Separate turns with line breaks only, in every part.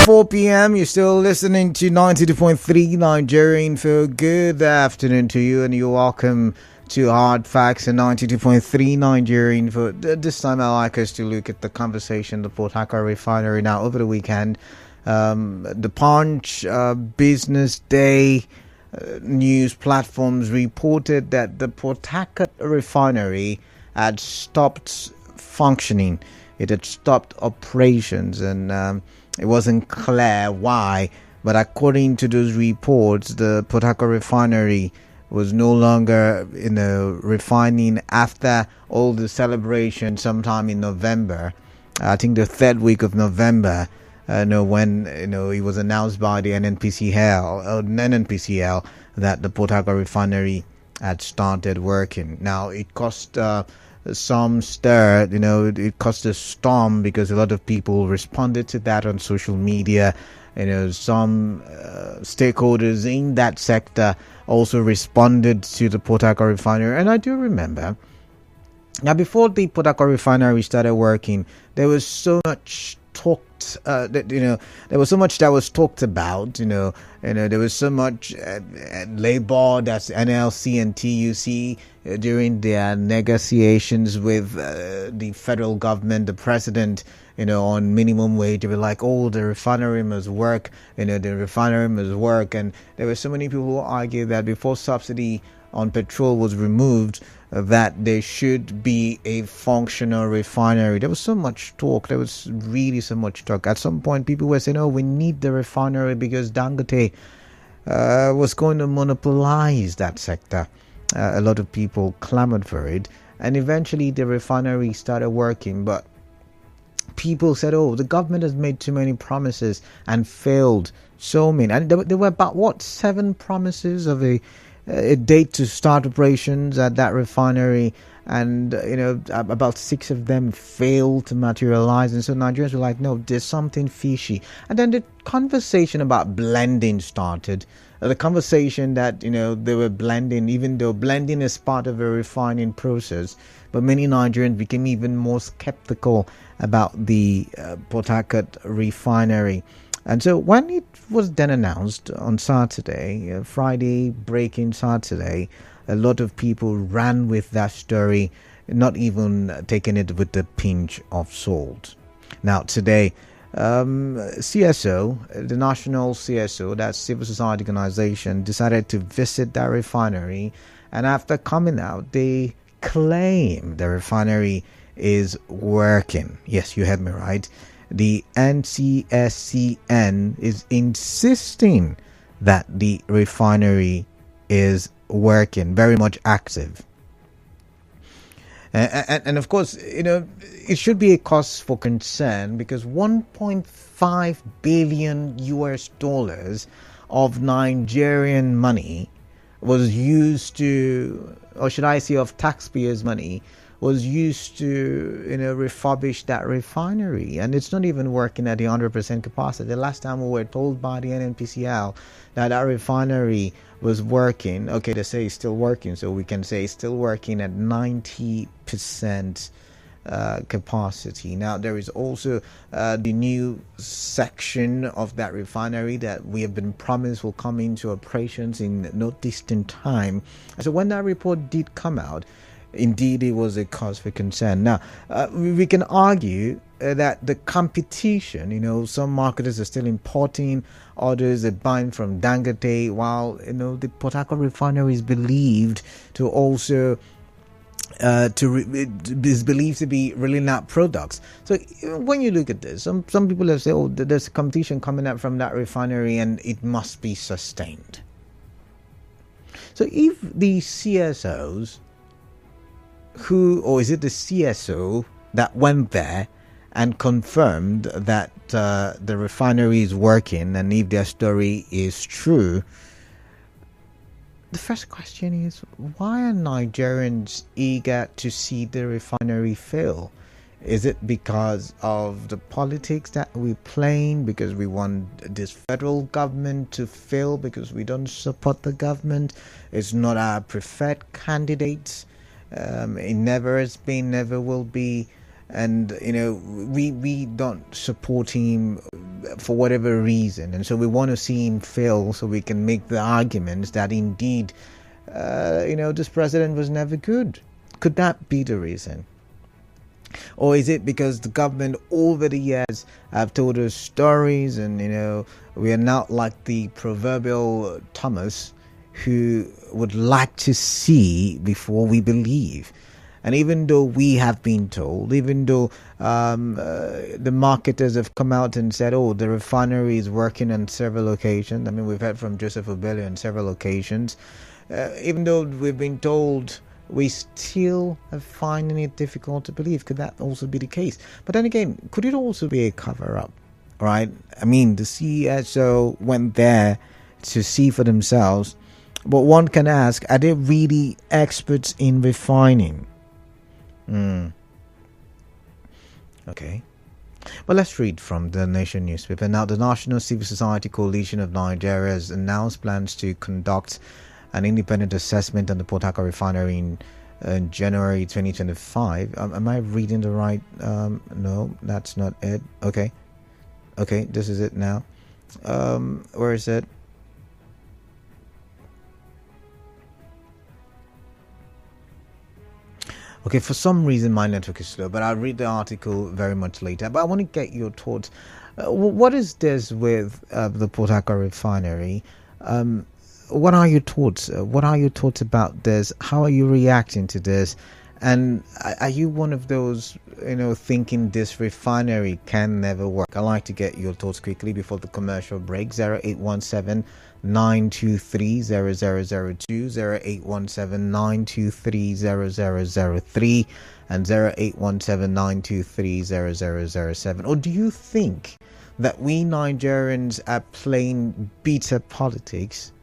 4 p.m. You're still listening to 92.3 Nigerian Info. Good afternoon to you, and you're welcome to Hard Facts and 92.3 Nigerian Info. This time I like us to look at the conversation, the Port Harcourt Refinery. Now, over the weekend, the Punch, Business Day, news platforms reported that the Port Harcourt Refinery had stopped functioning. It had stopped operations, and it wasn't clear why. But according to those reports, the Port Harcourt Refinery was no longer, refining after all the celebration sometime in November. I think the third week of November. When it was announced by the NNPCL that the Port Harcourt Refinery had started working. Now it caused some stir, it caused a storm because a lot of people responded to that on social media. Some stakeholders in that sector also responded to the Port Harcourt Refinery, and I do remember. Now, before the Port Harcourt Refinery started working, there was so much there was so much that was talked about. There was so much labor, that's NLC and TUC, during their negotiations with the federal government, the president, on minimum wage. They were like, oh, the refinery must work, the refinery must work. And there were so many people who argued that before subsidy on petrol was removed, that there should be a functional refinery. There was so much talk. There was really so much talk. At some point, people were saying, oh, we need the refinery because Dangote was going to monopolize that sector. A lot of people clamored for it. And eventually, the refinery started working. But people said, oh, the government has made too many promises and failed so many. And there were about, 7 promises of a date to start operations at that refinery, and about 6 of them failed to materialize. And so Nigerians were like, no, there's something fishy. And then the conversation about blending started. The conversation that they were blending, even though blending is part of a refining process. But many Nigerians became even more skeptical about the Port Harcourt Refinery. And so when it was then announced on Saturday, Friday breaking Saturday, a lot of people ran with that story, not even taking it with a pinch of salt. Now today, CSO, the National CSO, that's Civil Society Organization, decided to visit that refinery. And after coming out, they claim the refinery is working. Yes, you heard me right. The NCSCN is insisting that the refinery is working, very much active. And of course, it should be a cause for concern, because 1.5 billion US dollars of Nigerian money was used to, or should I say of taxpayers' money, was used to refurbish that refinery, and it's not even working at the 100% capacity. The last time we were told by the NNPCL that refinery was working, okay, they say it's still working, so we can say it's still working at 90% capacity. Now there is also the new section of that refinery that we have been promised will come into operations in no distant time. So when that report did come out, indeed, it was a cause for concern. Now, we can argue that the competition, some marketers are still importing, others are buying from Dangote, while, the Port Harcourt Refinery is believed to also is believed to be rolling out products. So when you look at this, some people have said, oh, there's competition coming out from that refinery and it must be sustained. So if the CSOs or is it the CSO that went there and confirmed that the refinery is working, and if their story is true, the first question is, why are Nigerians eager to see the refinery fail? Is it because of the politics that we're playing, because we want this federal government to fail because we don't support the government? It's not our preferred candidates. It never has been, never will be. and we don't support him for whatever reason, and so we want to see him fail so we can make the arguments that indeed this president was never good. Could that be the reason? Or is it because the government over the years have told us stories, and we are not like the proverbial Thomas who would like to see before we believe? And even though we have been told, even though the marketers have come out and said, oh, the refinery is working on several occasions. I mean, we've heard from Joseph Obele on several occasions. Even though we've been told, we still are finding it difficult to believe. Could that also be the case? But then again, could it also be a cover-up? Right? I mean, the CSO went there to see for themselves. But one can ask, are they really experts in refining? Okay. But let's read from the Nation newspaper. Now, the National Civil Society Coalition of Nigeria has announced plans to conduct an independent assessment on the Port Harcourt Refinery in January 2025. Am I reading the right? No, that's not it. Okay, this is it now. Where is it? Okay, for some reason my network is slow, but I'll read the article very much later. But I want to get your thoughts. What is this with the Port Harcourt Refinery? What are your thoughts? What are your thoughts about this? How are you reacting to this? And are you one of those, thinking this refinery can never work? I'd like to get your thoughts quickly before the commercial break. 0817 923 0002, 0817 923 0003, and 0817 923 0007. Or do you think that we Nigerians are playing bitter politics?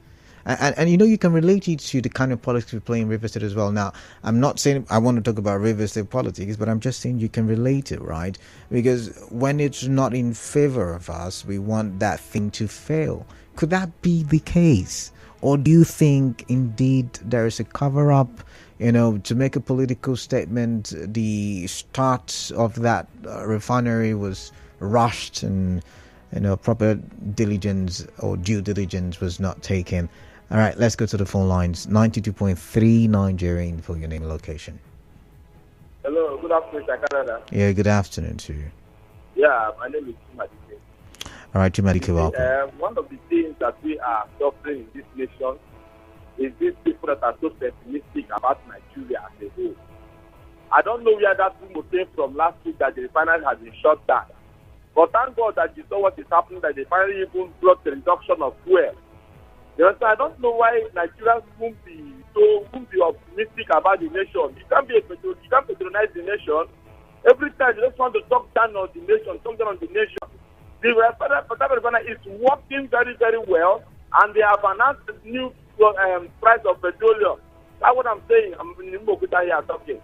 And you can relate it to the kind of politics we play in River State as well. Now, I'm not saying I want to talk about River State politics, but I'm just saying you can relate it, right? Because when it's not in favor of us, we want that thing to fail. Could that be the case? Or do you think indeed there is a cover-up, to make a political statement? The start of that refinery was rushed, and proper diligence or due diligence was not taken. All right, let's go to the phone lines. 92.3 Nigerian for your name and location.
Hello, good afternoon, Canada.
Yeah, good afternoon to you.
Yeah, my name is Chimadike.
All right, Chimadike, welcome.
One of the things that we are suffering in this nation is these people that are so pessimistic about Nigeria as a whole. I don't know where that rumor came from last week that the refinery has been shut down. But thank God that you saw what is happening, that the refinery even brought the reduction of fuel. I don't know why Nigerians won't be optimistic about the nation. You can't patronize the nation. Every time you just want to talk down on the nation, The refinery is working very, very well, and they have announced a new price of petroleum. That's what I'm saying. I'm in Mokuta here talking.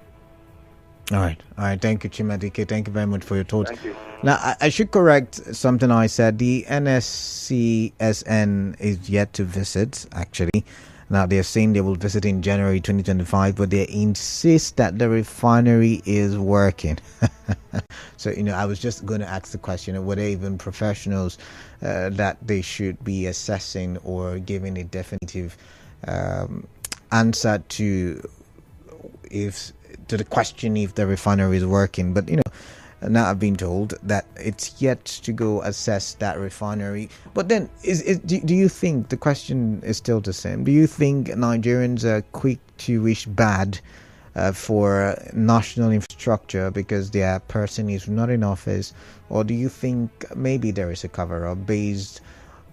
All right. Thank you, Chimadike. Thank you very much for your thoughts.
Thank you.
Now, I should correct something I said. The NSCSN is yet to visit, actually. Now, they're saying they will visit in January 2025, but they insist that the refinery is working. So, I was just going to ask the question, were they even professionals that they should be assessing or giving a definitive answer to the question if the refinery is working? But now I've been told that it's yet to go assess that refinery. But then do you think the question is still the same? Do you think Nigerians are quick to wish bad for national infrastructure because their person is not in office? Or do you think maybe there is a cover-up based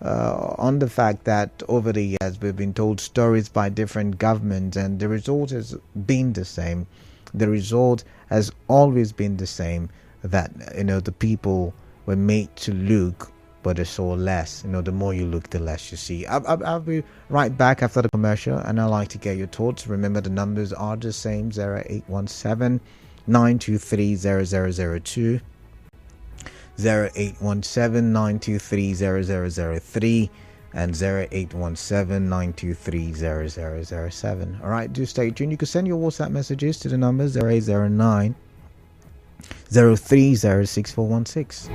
on the fact that over the years we've been told stories by different governments and the result has been the same? The result has always been the same, that the people were made to look, but they saw less. The more you look, the less you see. I'll be right back after the commercial, and I'd like to get your thoughts. Remember, the numbers are the same: 0817 923 0002, 0817 923 0003, and 0817-923-0007. All right, do stay tuned. You can send your WhatsApp messages to the numbers 0809 0306416.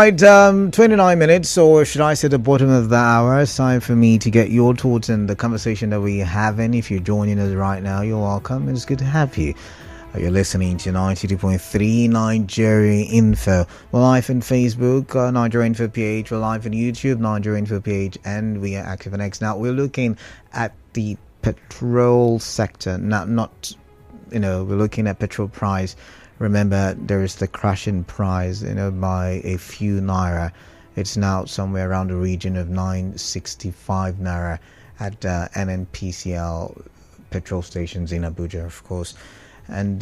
Right, 29 minutes, or should I say the bottom of the hour. It's time for me to get your thoughts in the conversation that we're having. If you're joining us right now, you're welcome. It's good to have you. You're listening to 92.3 Nigeria Info. We're live on Facebook, Nigeria Info PH. We're live on YouTube, Nigeria Info PH, and we are active on X. Now, we're looking at the petrol sector. Not we're looking at petrol price. Remember, there is the crashing price, by a few naira. It's now somewhere around the region of 965 naira at NNPCL petrol stations in Abuja, of course. And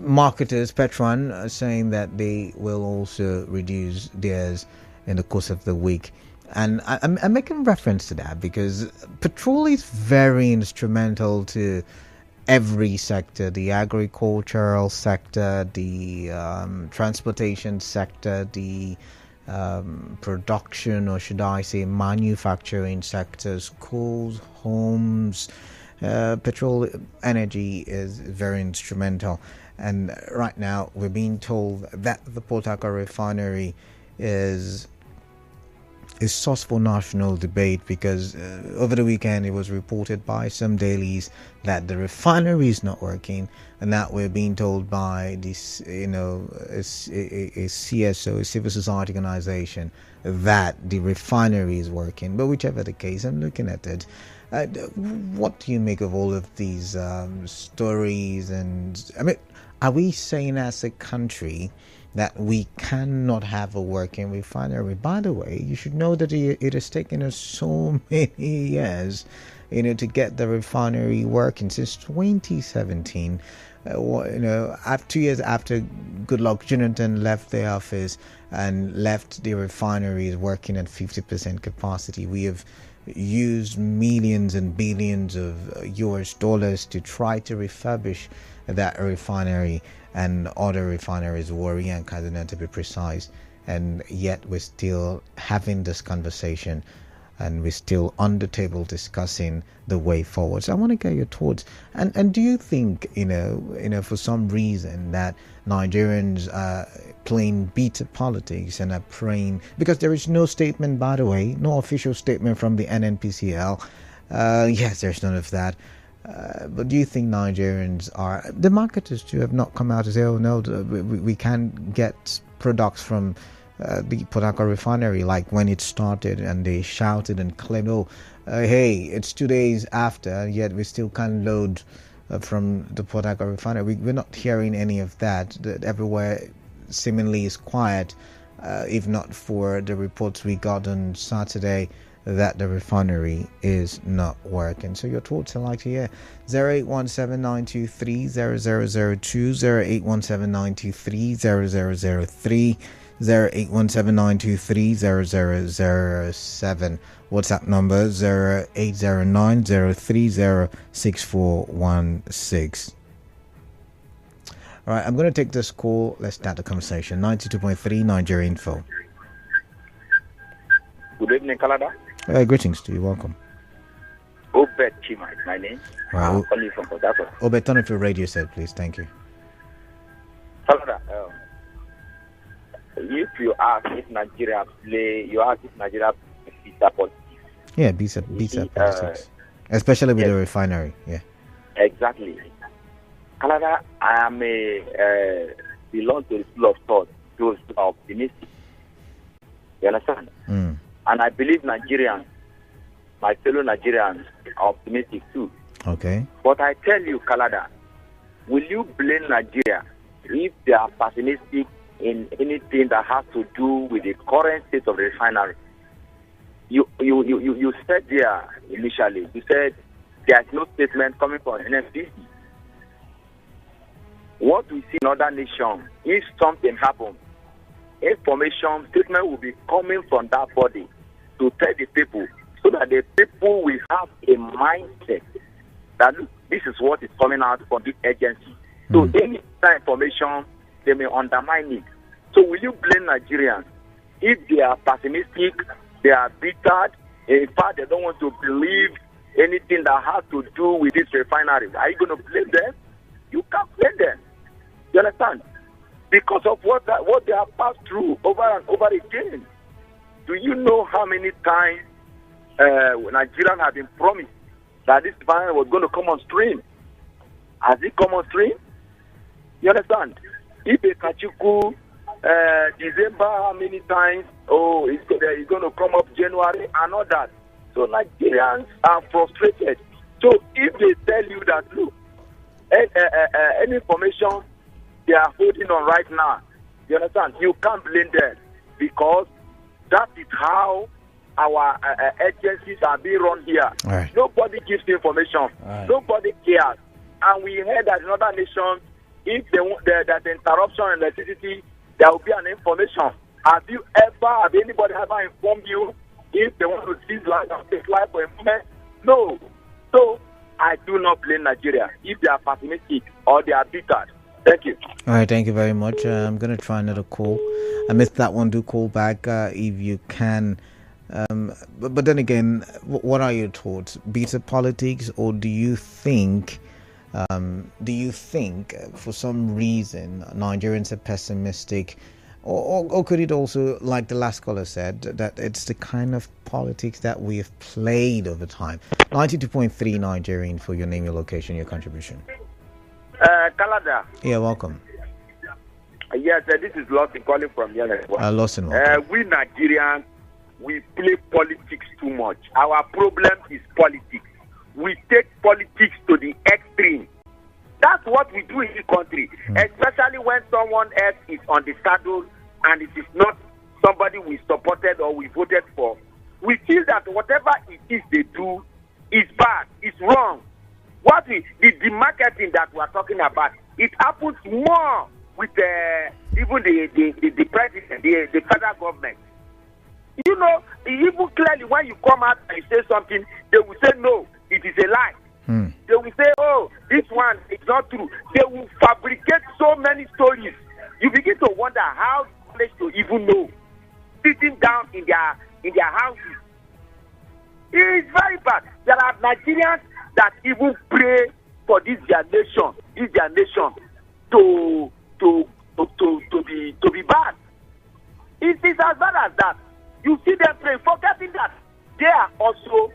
marketers, Petron, are saying that they will also reduce theirs in the course of the week. And I'm making reference to that because petrol is very instrumental to every sector: the agricultural sector, the transportation sector, the production, or should I say manufacturing sector, schools, homes. Petrol energy is very instrumental, and right now we're being told that the Port Harcourt Refinery is source for national debate because over the weekend it was reported by some dailies that the refinery is not working, and that we're being told by this, a CSO, a civil society organization, that the refinery is working. But whichever the case, I'm looking at it. What do you make of all of these stories? And I mean, are we saying as a country that we cannot have a working refinery? By the way, you should know that it has taken us so many years, to get the refinery working since 2017. 2 years after Goodluck Jonathan left the office and left the refineries working at 50% capacity, we have used millions and billions of US dollars to try to refurbish that refinery and other refineries, Warri and Kaduna to be precise, and yet we're still having this conversation and we're still on the table discussing the way forward. So I want to get your thoughts. And do you think, for some reason that Nigerians are playing bitter politics and are praying, because there is no statement, by the way, no official statement from the NNPCL. Yes, there's none of that. But do you think Nigerians are, the marketers too, have not come out to say, oh no, we can't get products from the Port Harcourt Refinery like when it started, and they shouted and claimed, hey, it's 2 days after, yet we still can't load from the Port Harcourt Refinery. We're not hearing any of that. Everywhere seemingly is quiet, if not for the reports we got on Saturday that the refinery is not working. So your thoughts I'd like to hear. 0817-923-0002, 0817-923-0003, 0817-923-0007. WhatsApp number 0809-030-6416. All right, I'm going to take this call. Let's start the conversation. 92.3 Nigeria Info.
Good evening, Canada.
Greetings to you. Welcome.
Obed Chima is my name.
Wow.
I'm calling from Port Harcourt.
Obed, turn off your radio set, please. Thank you.
Canada, if you ask if Nigeria play visa politics.
Yeah, visa politics. Especially with the refinery. Yeah.
Exactly. Canada, I am belong to the school of thought, those who are optimistic. You understand?
Mm.
And I believe Nigerians, my fellow Nigerians, are optimistic too.
Okay.
But I tell you, Canada, will you blame Nigeria if they are pessimistic in anything that has to do with the current state of the refinery? You said there initially, you said there is no statement coming from NFDC. What we see in other nations, if something happens, information statement will be coming from that body to tell the people, so that the people will have a mindset that look, this is what is coming out from this agency. So any information, they may undermine it. So will you blame Nigerians if they are pessimistic, they are bitter, in fact they don't want to believe anything that has to do with this refinery? Are you going to blame them? You can't blame them. You understand? because of what they have passed through over and over again. Do you know how many times Nigerians have been promised that this refinery was going to come on stream? Has it come on stream? You understand? If a Kachuku, December, how many times? Oh, it's going to come up January and all that. So Nigerians are frustrated. So if they tell you that, look, any information they are holding on right now, you understand? You can't blame them, because that is how our agencies are being run here.
Right.
Nobody gives information.
Right.
Nobody cares. And we heard that in other nations, if there's interruption in electricity, there will be an information. Have anybody ever informed you if they want to seize life and take life for a moment? No. So I do not blame Nigeria if they are pessimistic or they are bitter. Thank you.
All right, thank you very much. I'm going to try another call. I missed that one. Do call back if you can. But then again, what are your thoughts? Bitter politics, or do you think for some reason Nigerians are pessimistic, or could it also, like the last caller said, that it's the kind of politics that we have played over time? 92.3 Nigerian for your name, your location, your contribution.
Canada.
Yeah, welcome.
Yes, this is Lawson calling from here.
Lawson, welcome.
We Nigerians, we play politics too much. Our problem is politics. We take politics to the extreme. That's what we do in this country, especially when someone else is on the saddle and it is not somebody we supported or we voted for. We feel that whatever it is they do is bad, is wrong. The marketing that we are talking about, it happens more with even the president, the federal government. You know, even clearly when you come out and say something, they will say no, it is a lie. They will say, oh, this one is not true. They will fabricate so many stories. You begin to wonder how they to even know. Sitting down in their houses. It is very bad. There are Nigerians that even pray for this their nation to be bad. It is as bad as that. You see them pray, forgetting that they are also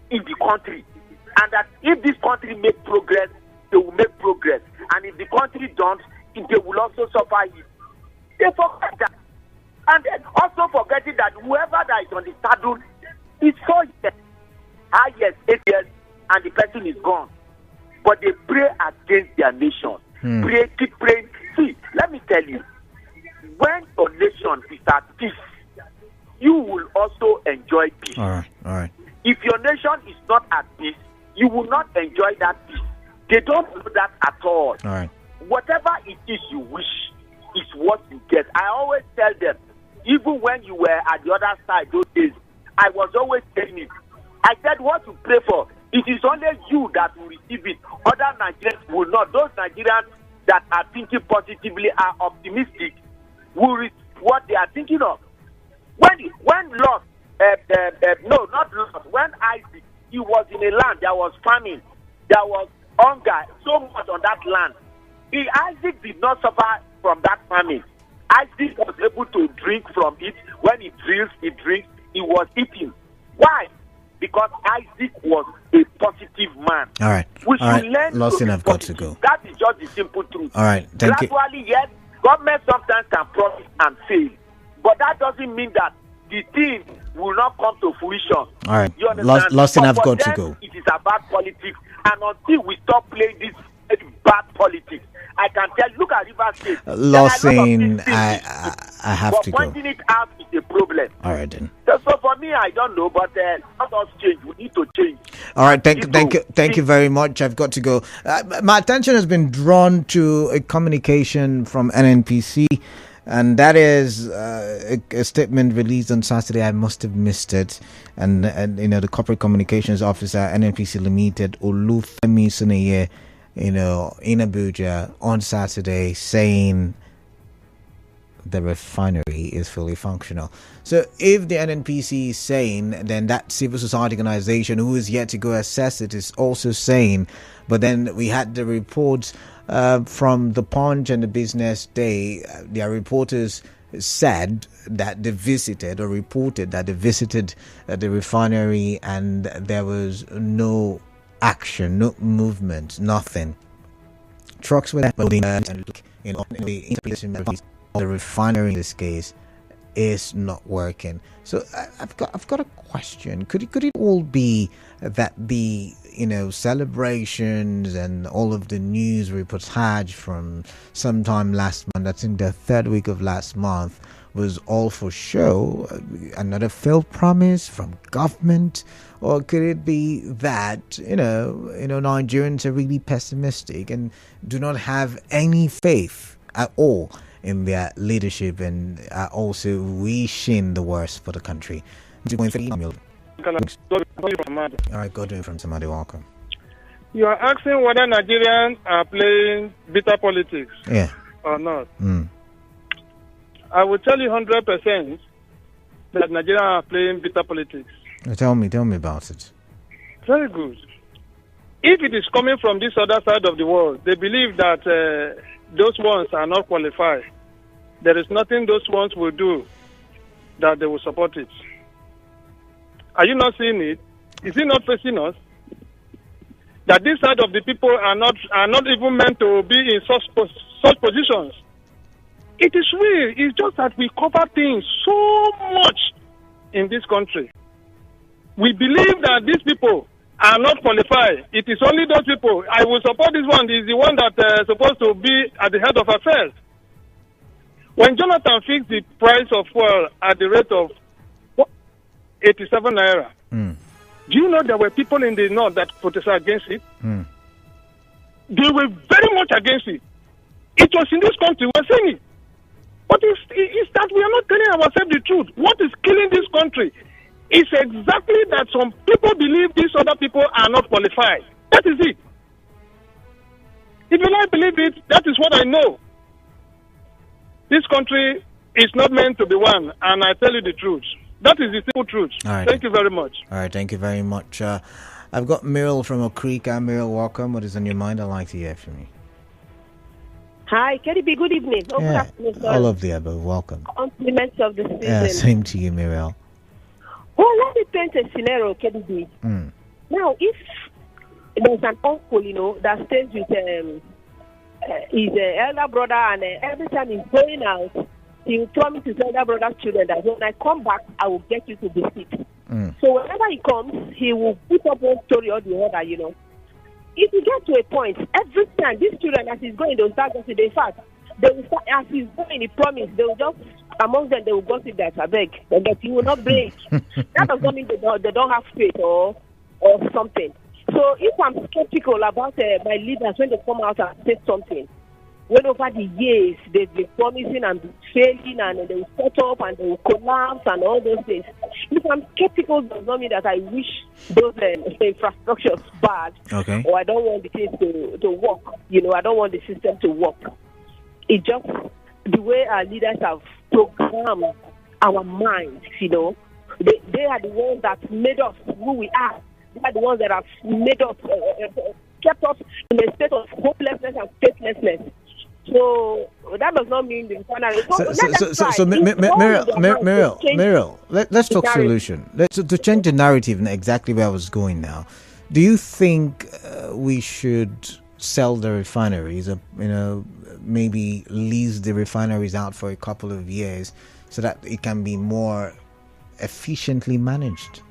in the country, and that if this country make progress, they will make progress, and if the country don't, they will also suffer it. They forget that, and then also forgetting that whoever that is on the saddle is 4 years, 5 years, 8 years, and the person is gone. But they pray against their nation. Pray, keep praying. See, let me tell you, when your nation is at peace, you will also enjoy peace.
All right.
If your nation is not at peace, you will not enjoy that peace. They don't know that at all.
All right.
Whatever it is you wish is what you get. I always tell them, even when you were at the other side those days, I was always telling you, I said what you pray for, it is only you that will receive it. Other Nigerians will not. Those Nigerians that are thinking positively, are optimistic, will receive what they are thinking of. When Lot, not Lot, when Isaac, he was in a land, there was famine, there was hunger, so much on that land. Isaac did not suffer from that famine. Isaac was able to drink from it. When he drinks, he was eating. Why? Because Isaac was a positive man.
All right.
We should learn
Lawson,
to
I've got to go.
That is just the simple truth.
All right. Thank you.
Gradually, yes, government sometimes can promise and fail. But that doesn't mean that the thing will not come to fruition. All
right.
You understand?
Lawson, I've got
them,
to go.
It is about politics. And until we stop playing this bad politics, I can tell, look at River State.
Lawson, I have to go.
But pointing it out is a problem.
All right, then.
So for me, I don't know, but let us change. We need to change.
All right, thank you very much. I've got to go. My attention has been drawn to a communication from NNPC, and that is a statement released on Saturday. I must have missed it. And the corporate communications officer, NNPC Limited, Olufemi Suneye, in Abuja on Saturday, saying the refinery is fully functional. So if the NNPC is saying, then that civil society organization who is yet to go assess it is also saying. But then we had the reports from the Punch and the Business Day. Their reporters said that they visited or reported that they visited the refinery and there was no action, no movement, nothing. Trucks were loading and the installation of the refinery in this case is not working. So I've got a question. Could it all be that the celebrations and all of the news reportage from sometime last month, I think the third week of last month, was all for show, another failed promise from government? Or could it be that Nigerians are really pessimistic and do not have any faith at all in their leadership and are also wishing the worst for the country? All right, Godwin from Samadi, welcome.
You are asking whether Nigerians are playing bitter politics or not. I will tell you 100% that Nigerians are playing bitter politics.
Tell me about it.
Very good. If it is coming from this other side of the world, they believe that those ones are not qualified. There is nothing those ones will do that they will support it. Are you not seeing it? Is it not facing us? That this side of the people are not even meant to be in such positions. It is real. It's just that we cover things so much in this country. We believe that these people are not qualified. It is only those people. I will support this one. Is the one that is supposed to be at the head of affairs. When Jonathan fixed the price of fuel at the rate of 87 naira, do you know there were people in the north that protested against it? They were very much against it. It was in this country we're saying it. But it's that we are not telling ourselves the truth. What is killing this country is exactly that some people believe these other people are not qualified. That is it. If you don't believe it, that is what I know. This country is not meant to be one, and I tell you the truth. That is the simple truth.
Right.
Thank you very much.
All right, thank you very much. I've got Meryl from Okrika. Meryl, welcome. What is on your mind? I'd like to hear from you.
Hi, KDB, good evening. Good afternoon, sir.
All of the above, welcome.
Compliments of the season.
Yeah, same to you, Meryl.
Well, let me paint a scenario, KDB. Now, if there's an uncle, that stays with his elder brother, and every time he's going out, he will promise his elder brother's children that when I come back, I will get you to the seat. So whenever he comes, he will put up one story or the other, If you get to a point, every time these children, as he's going, they'll start gossiping. In fact, they will start, as he's going, he promise, they will just, among them, they will gossip that, I beg, that he will not break. That does not mean they don't have faith or something. So if I'm skeptical about my leaders when they come out and say something, when over the years they've been promising and failing, and they will set up and they will collapse and all those things. If I'm skeptical, does not mean that I wish those infrastructures bad.
Okay.
Or I don't want the things to work. I don't want the system to work. It's just the way our leaders have programmed our minds. They are the ones that made us who we are. They are the ones that have made us, kept us in a state of hopelessness and faithlessness. So that does not mean the refinery.
Meryl, let's talk solution. To change the narrative and exactly where I was going now. Do you think we should sell the refineries, maybe lease the refineries out for a couple of years so that it can be more efficiently managed?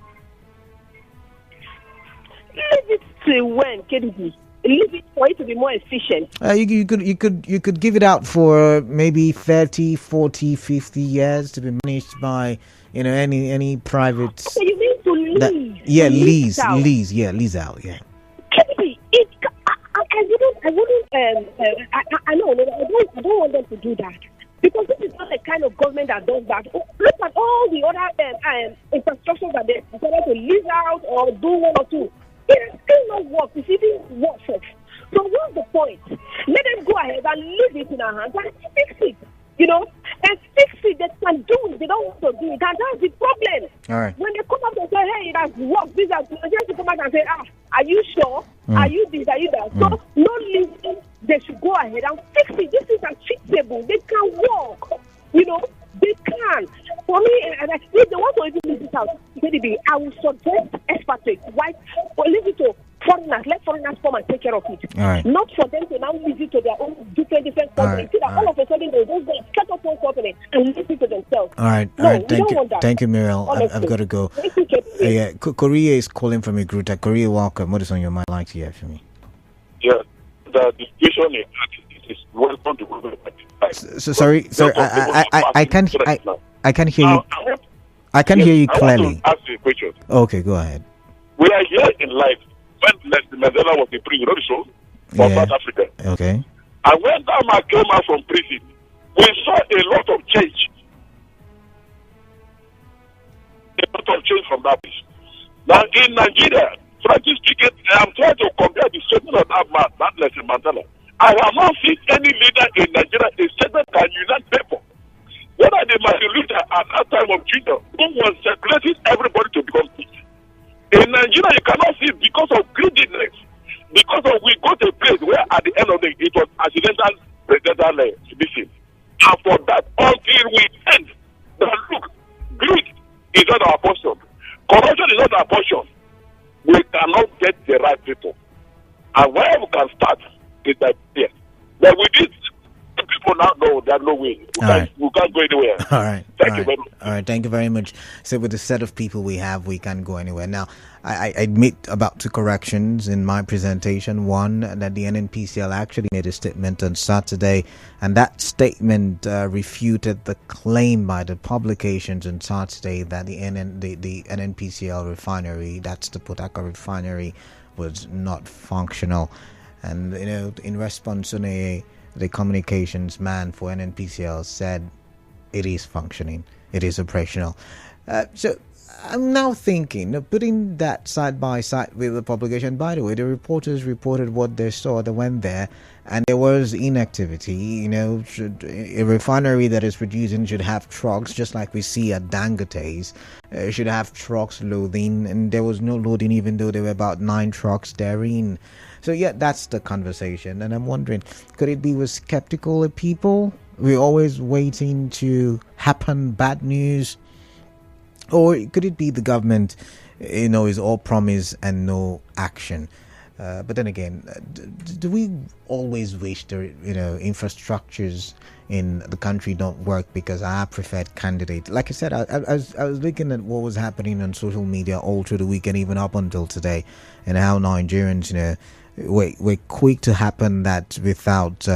Leave it to when, KDB? Leave it for it to be more efficient.
You could give it out for maybe 30, 40, 50 years to be managed by any private.
So you mean to lease?
Lease out.
KDB, I don't want them to do that, because this is not the kind of government that does that. Look at all the other infrastructure that they decided to lease out or do one or two. It is still not work. It's even worse. So what's the point? Let them go ahead and leave it in our hands and fix it. And Then fix it. They can do it. They don't want to do it. And that's the problem.
All right.
When they come up and say, hey, it has worked, these are Nigerians to come out and say, are you sure? Are you this? Are you that? So, no reason they should go ahead and fix it. This is unfixable. They can work. You know, they can. For me, if they want to even leave this out, I will suggest expatriates, white, or leave it to foreigners. Let foreigners come and take care of it.
All right.
Not for them to now leave it to their own different companies. See that all of a sudden they just go set up one company and leave it to themselves.
All right.
No,
All right.
we don't want that.
Thank you, Muriel. I've got to go.
Thank you, Kepi.
Yeah, Korea is calling from Igruta. Korea, welcome. What is on your mind? Like to hear from me.
Yeah, the situation is welcome to go.
Sorry. I can't hear you. I can hear you clearly.
I want to ask you a question.
Okay, go ahead.
We are here in life when Mandela was in prison, you know the show? For South Africa.
Okay.
And when that man came out from prison, we saw a lot of change. A lot of change from that place. Now in Nigeria, frankly speaking, I am trying to compare the statement of that man, that Nelson Mandela. I have not seen any leader in Nigeria a statement that unite people. Whether the Martin Luther at that time of Jesus, who was circulating everybody to become peace. In Nigeria, you cannot see because of greediness, because of we go to a place where at the end of the day, it was accidental presidential mission. And for that, until we end, that look, greed is not our portion. Corruption is not our portion. We cannot get the right people. And where we can start is that yes. But with this, people now know there's no way. We can't go anywhere.
All right.
Thank you very much.
All right. Thank you very much. So with the set of people we have, we can't go anywhere. Now, I admit about two corrections in my presentation. One, that the NNPCL actually made a statement on Saturday, and that statement refuted the claim by the publications on Saturday that the NNPCL refinery, that's the Port Harcourt Refinery, was not functional. And, you know, in response to the communications man for NNPCL said it is functioning, it is operational. So I'm now thinking of putting that side by side with the publication. By the way, the reporters reported what they saw. They went there and there was inactivity. You know, a refinery that is producing should have trucks, just like we see at Dangote's, should have trucks loading, and there was no loading even though there were about 9 trucks therein. So yeah, that's the conversation, and I'm wondering, could it be with skeptical people? We're always waiting to happen bad news, or could it be the government, you know, is all promise and no action? But then again, do we always wish the infrastructures in the country don't work because our preferred candidate? Like I said, I was looking at what was happening on social media all through the weekend, even up until today, and how Nigerians, we're quick to happen that without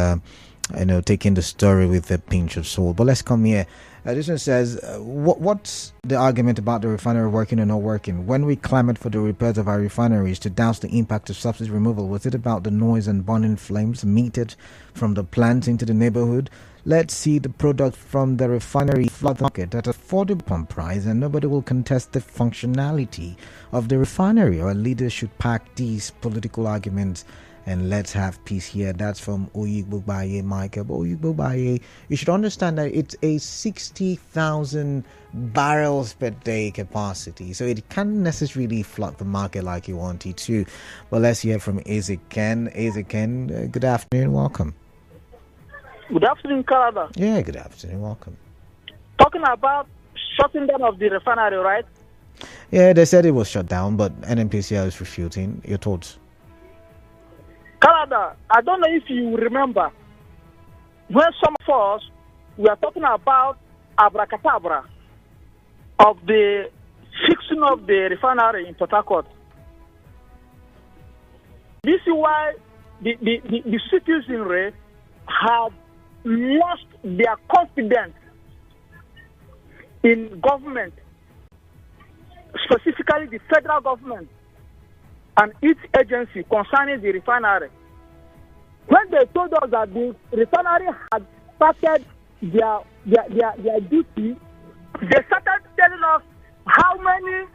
taking the story with a pinch of salt. But let's come here. This one says, what's the argument about the refinery working or not working? When we clamored for the repairs of our refineries to douse the impact of subsidy removal, was it about the noise and burning flames meted from the plants into the neighborhood? Let's see the product from the refinery flood the market at affordable price, and nobody will contest the functionality of the refinery. Our leaders should pack these political arguments and let's have peace here. That's from Oyigbobaye Michael. But Oyigbobaye, you should understand that it's a 60,000 barrels per day capacity, so it can't necessarily flood the market like you want it to. But let's hear from Ezekiel. Ezekiel, good afternoon, welcome.
Good afternoon, Canada.
Yeah, good afternoon, welcome.
Talking about shutting down of the refinery, right?
Yeah, they said it was shut down, but NNPCL is refuting. Your thoughts?
Canada, I don't know if you remember when some of us were talking about abracadabra of the fixing of the refinery in Port Harcourt. This is why the citizenry have lost their confidence in government, specifically the federal government and its agency concerning the refinery. When they told us that the refinery had started their duty, they started telling us how many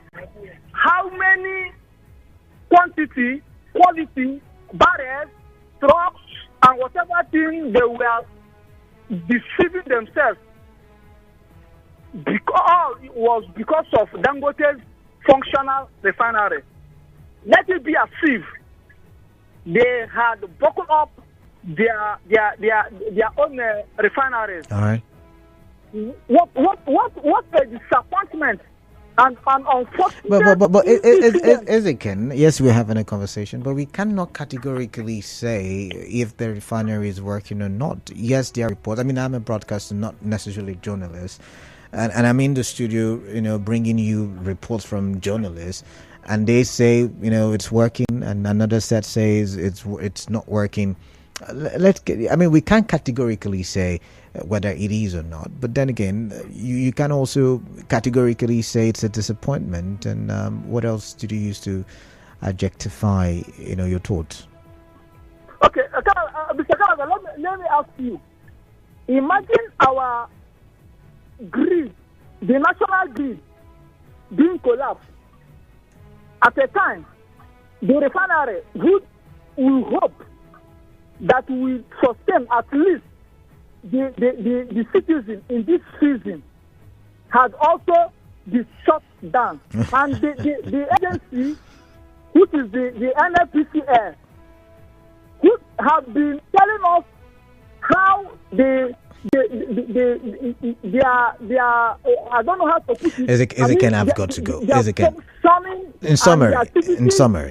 quality barrels, trucks, and whatever thing they were deceiving themselves because of Dangote's functional refinery. Let it be as if they had broken up their own refineries.
All right.
What a disappointment and unfortunate.
But Ezekiel, yes, we're having a conversation, but we cannot categorically say if the refinery is working or not. Yes, there are reports. I mean, I'm a broadcaster, not necessarily a journalist, and I'm in the studio, bringing you reports from journalists, and they say, it's working, and another set says it's not working. We can't categorically say whether it is or not, but then again, you can also categorically say it's a disappointment. And what else did you use to adjectify your thoughts?
Okay, Mr. Canada, let me ask you, imagine our grid, the national grid, being collapsed at a time. The refinery we hope that we sustain at least the citizen in this season has also been shut down. And the agency, which is the NFPCL, who have been telling us how they are, I don't know how to put it.
Ezekiel, I've got to go. Ezekiel, in summary,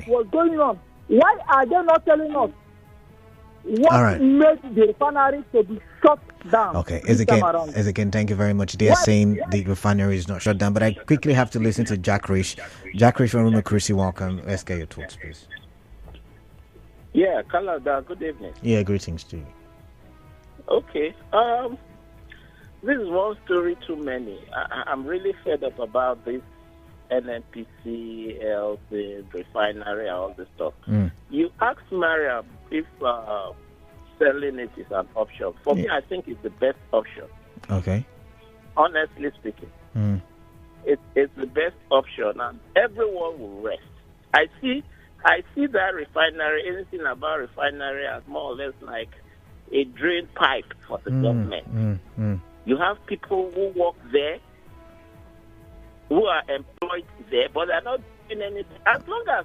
what's going on? Why are they not telling us what made the refinery to be shut down?
Okay, Ezekiel, thank you very much. They are saying the refinery is not shut down, but I quickly have to listen to Jack Rish. Jack Rish from Rumacruci, welcome. Let's get your thoughts, please.
Yeah, Canada, good evening.
Yeah, greetings to you.
Okay, this is one story too many. I'm really fed up about this NNPC, the refinery, and all this stuff. You asked Mariam if selling it is an option. For me, I think it's the best option.
Okay.
Honestly speaking, it's the best option, and everyone will rest. I see that refinery, anything about refinery, as more or less like a drain pipe for the government. You have people who work there, who are employed there, but they're not doing anything. As long as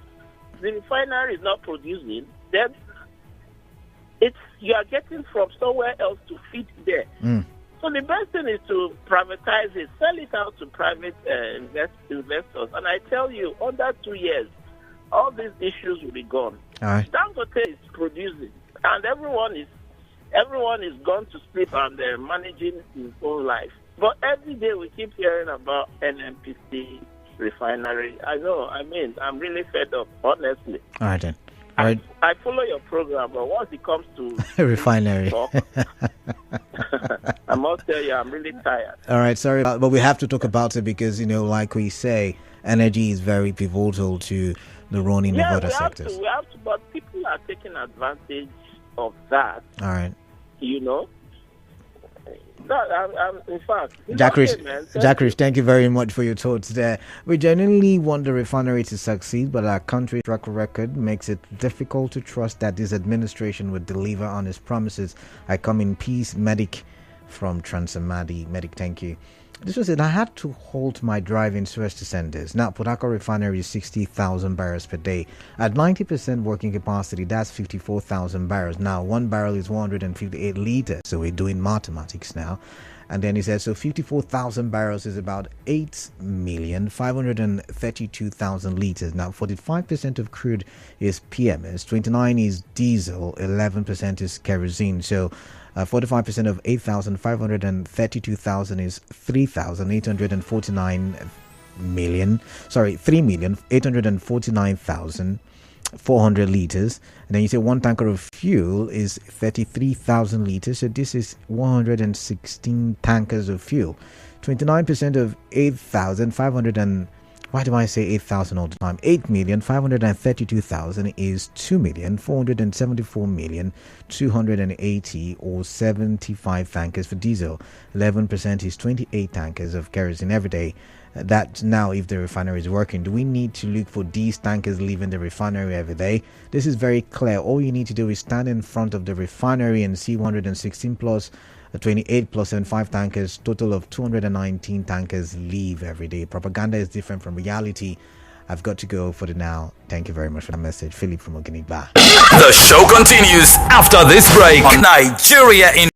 the refinery is not producing, then you are getting from somewhere else to feed there. So the best thing is to privatize it, sell it out to private investors. And I tell you, under 2 years, all these issues will be gone.
All right.
Dangote is producing, and everyone is gone to sleep and they're managing his own life. But every day we keep hearing about NNPC refinery. I'm really fed up, honestly.
All right then. All right.
I follow your program, but once it comes to
refinery,
talk, I must tell you, I'm really tired.
All right, sorry, but we have to talk about it because, like we say, energy is very pivotal to the running of other sectors.
We have to, but people are taking advantage of that.
All right.
In fact,
Jack Rish, thank you very much for your thoughts there. We genuinely want the refinery to succeed, but our country's track record makes it difficult to trust that this administration would deliver on its promises. I come in peace. Medic from Transamadi. Medic, thank you. This was it. I had to halt my drive in Suez to send this. Now, Harcourt Refinery is 60,000 barrels per day. At 90% working capacity, that's 54,000 barrels. Now, one barrel is 158 liters. So we're doing mathematics now. And then he says, so 54,000 barrels is about 8,532,000 liters. Now, 45% of crude is PMS, 29% is diesel, 11% is kerosene. So 45% of 8,532,000 is 3,849,400 liters. And then you say one tanker of fuel is 33,000 liters. So this is 116 tankers of fuel. 29% of 8,500 why do I say 8,000 all the time? 8,532,000 is 2,474,280 or 75 tankers for diesel. 11% is 28 tankers of kerosene every day. That now, if the refinery is working, do we need to look for these tankers leaving the refinery every day? This is very clear. All you need to do is stand in front of the refinery and see 116 plus 28 plus 75 tankers, total of 219 tankers leave every day. Propaganda is different from reality. I've got to go for the now. Thank you very much for that message. Philip from Oginigba.
The show continues after this break. Nigeria in